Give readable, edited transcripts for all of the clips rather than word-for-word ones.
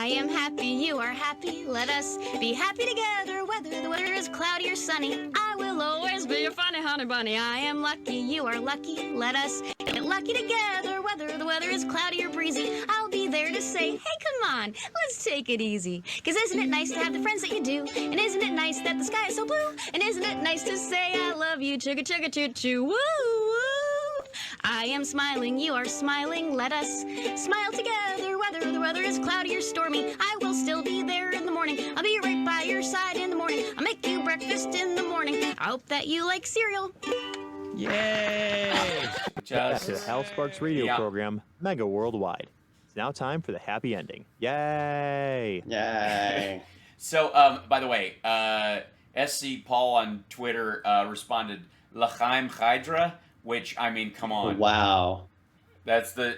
I am happy, you are happy. Let us be happy together, whether the weather is cloudy or sunny. I will always be your funny honey bunny. I am lucky, you are lucky. Let us get lucky together, whether the weather is cloudy or breezy. I'll be there to say, hey, come on, let's take it easy. 'Cause isn't it nice to have the friends that you do? And isn't it nice that the sky is so blue? And isn't it nice to say I love you, chugga chugga choo choo, woo woo. I am smiling, you are smiling. Let us smile together, whether the weather is cloudy or stormy. I will still be there in the morning. I'll be right by your side in the morning. I'll make you breakfast in the morning. I hope that you like cereal. Yay! Back to the Hal Sparks radio program, Mega Worldwide. It's now time for the happy ending. Yay! Yay! So, by the way, SC Paul on Twitter responded, L'chaim Hydra, which, I mean, come on. Wow. That's the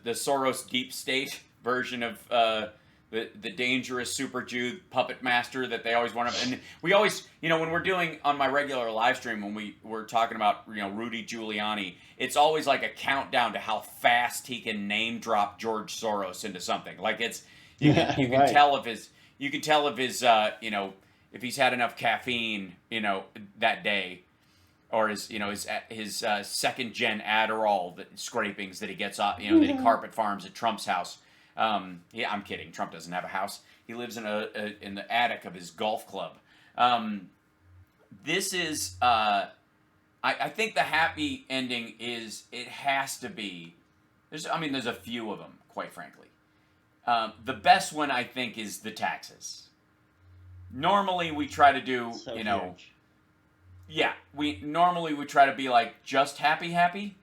Soros deep state version of the dangerous super Jew puppet master that they always want to. And we always, when we're doing on my regular live stream, when we're talking about, Rudy Giuliani, it's always like a countdown to how fast he can name drop George Soros into something. Like you can right. tell if his, if he's had enough caffeine, that day. Or his second gen Adderall scrapings that he gets off, that he carpet farms at Trump's house. Yeah, I'm kidding. Trump doesn't have a house. He lives in the attic of his golf club. This is, I think the happy ending is, it has to be. There's a few of them, quite frankly. The best one I think is the taxes. Normally we try to do, huge. Yeah, we try to be like just happy,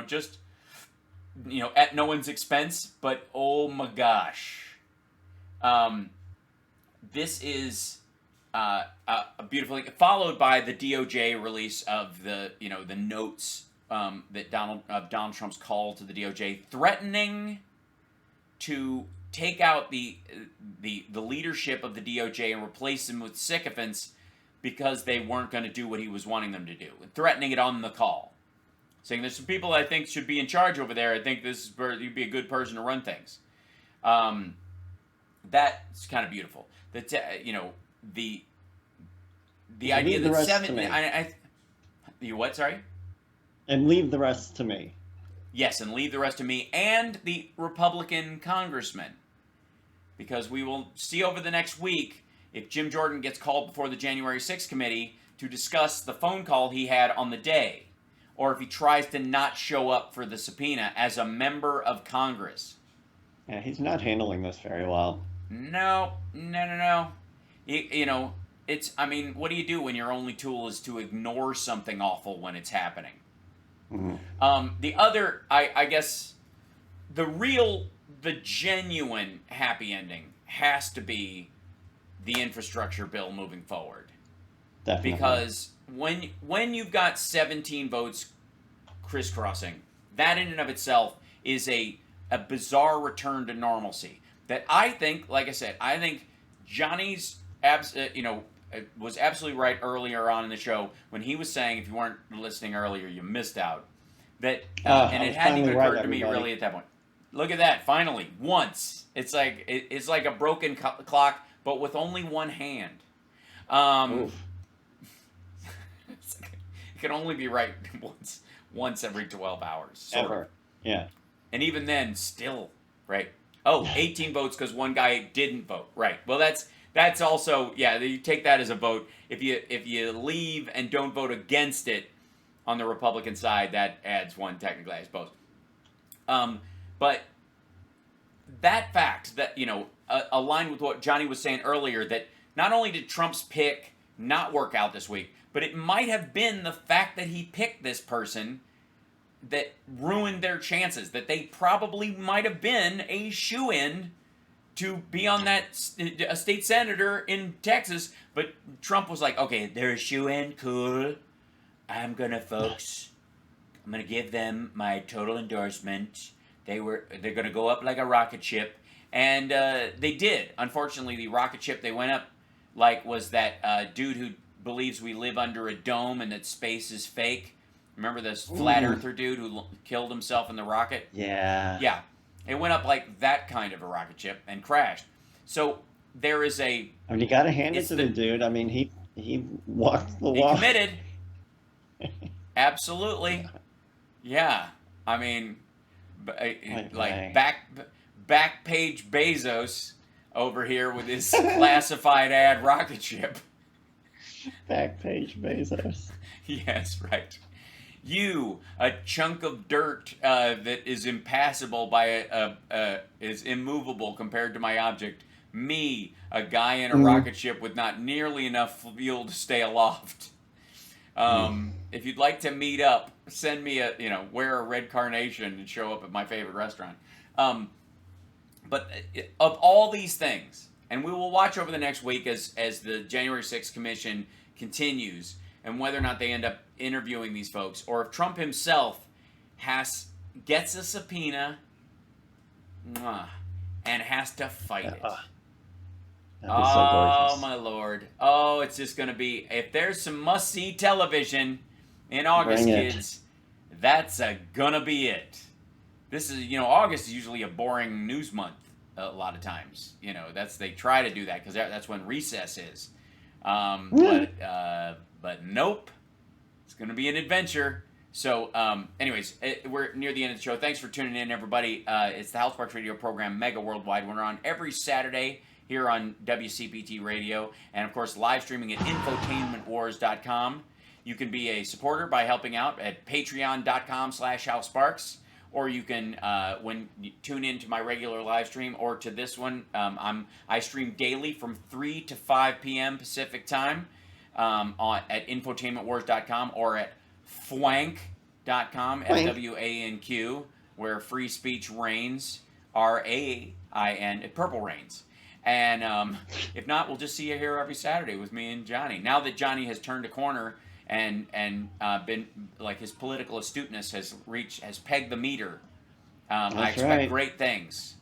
just at no one's expense. But oh my gosh, this is a beautiful thing. Followed by the DOJ release of the notes that Donald Trump's call to the DOJ, threatening to take out the leadership of the DOJ and replace them with sycophants, because they weren't going to do what he was wanting them to do, threatening it on the call, saying there's some people I think should be in charge over there. I think this is where you'd be a good person to run things. That's kind of beautiful. The idea that you what? Sorry. And leave the rest to me. Yes, and leave the rest to me and the Republican congressman, because we will see over the next week if Jim Jordan gets called before the January 6th committee to discuss the phone call he had on the day, or if he tries to not show up for the subpoena as a member of Congress. Yeah, he's not handling this very well. No. It's, what do you do when your only tool is to ignore something awful when it's happening? Mm-hmm. The other, I guess, the genuine happy ending has to be the infrastructure bill moving forward. Definitely. Because when you've got 17 votes crisscrossing, that in and of itself is a bizarre return to normalcy. That I think, like I said, Johnny's was absolutely right earlier on in the show when he was saying, if you weren't listening earlier, you missed out. That and it hadn't even occurred to me really at that point. Look at that! Finally, once it's like a broken clock, but with only one hand. It can only be right once every 12 hours. Ever. Yeah. And even then, still, right? Oh, 18 votes because one guy didn't vote. Right. Well, that's also, yeah, you take that as a vote. If you leave and don't vote against it on the Republican side, that adds one technically, I suppose. But that fact that, aligned with what Johnny was saying earlier, that not only did Trump's pick not work out this week, but it might have been the fact that he picked this person that ruined their chances, that they probably might have been a shoo-in to be on a state senator in Texas, but Trump was like, okay, they're a shoo-in, cool. I'm going to give them my total endorsement. They're going to go up like a rocket ship. And they did. Unfortunately, the rocket ship they went up like was that dude who believes we live under a dome and that space is fake. Remember this flat earther dude who killed himself in the rocket? Yeah. Yeah. It went up like that kind of a rocket ship and crashed. So there is a. I mean, you got to hand it It's to the- the dude. I mean, he walked the He walk. committed. Absolutely. Yeah. I mean, like back page Bezos over here with his classified ad rocket ship. Backpage Bezos. Yes, right. You, a chunk of dirt that is impassable by is immovable compared to my object. Me, a guy in a rocket ship with not nearly enough fuel to stay aloft. If you'd like to meet up, send me wear a red carnation and show up at my favorite restaurant. But of all these things, and we will watch over the next week as the January 6th commission continues, and whether or not they end up interviewing these folks, or if Trump himself gets a subpoena and has to fight it. That'd be so gorgeous. Oh my Lord! Oh, it's just gonna be. If there's some must-see television in August, Bring it. kids, that's gonna be it. This is, August is usually a boring news month. A lot of times, they try to do that because that's when recess is. But nope, it's gonna be an adventure. So, anyways, we're near the end of the show. Thanks for tuning in, everybody. It's the House Sparks Radio program, Mega Worldwide. We're on every Saturday here on WCPT Radio, and of course live streaming at infotainmentwars.com. You can be a supporter by helping out at patreon.com/HalSparks, or you can, when you tune in to my regular live stream or to this one, I stream daily from 3 to 5 p.m. Pacific time at infotainmentwars.com or at fwank.com, FWANQ, where free speech reigns, RAIN, purple reigns. And if not, we'll just see you here every Saturday with me and Johnny. Now that Johnny has turned a corner and been, like, his political astuteness has pegged the meter, I expect great things.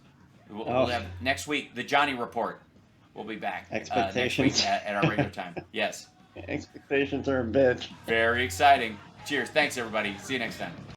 We'll have next week the Johnny Report. We'll be back Expectations next week at our regular time. Yes. Expectations are a bitch. Very exciting. Cheers. Thanks, everybody. See you next time.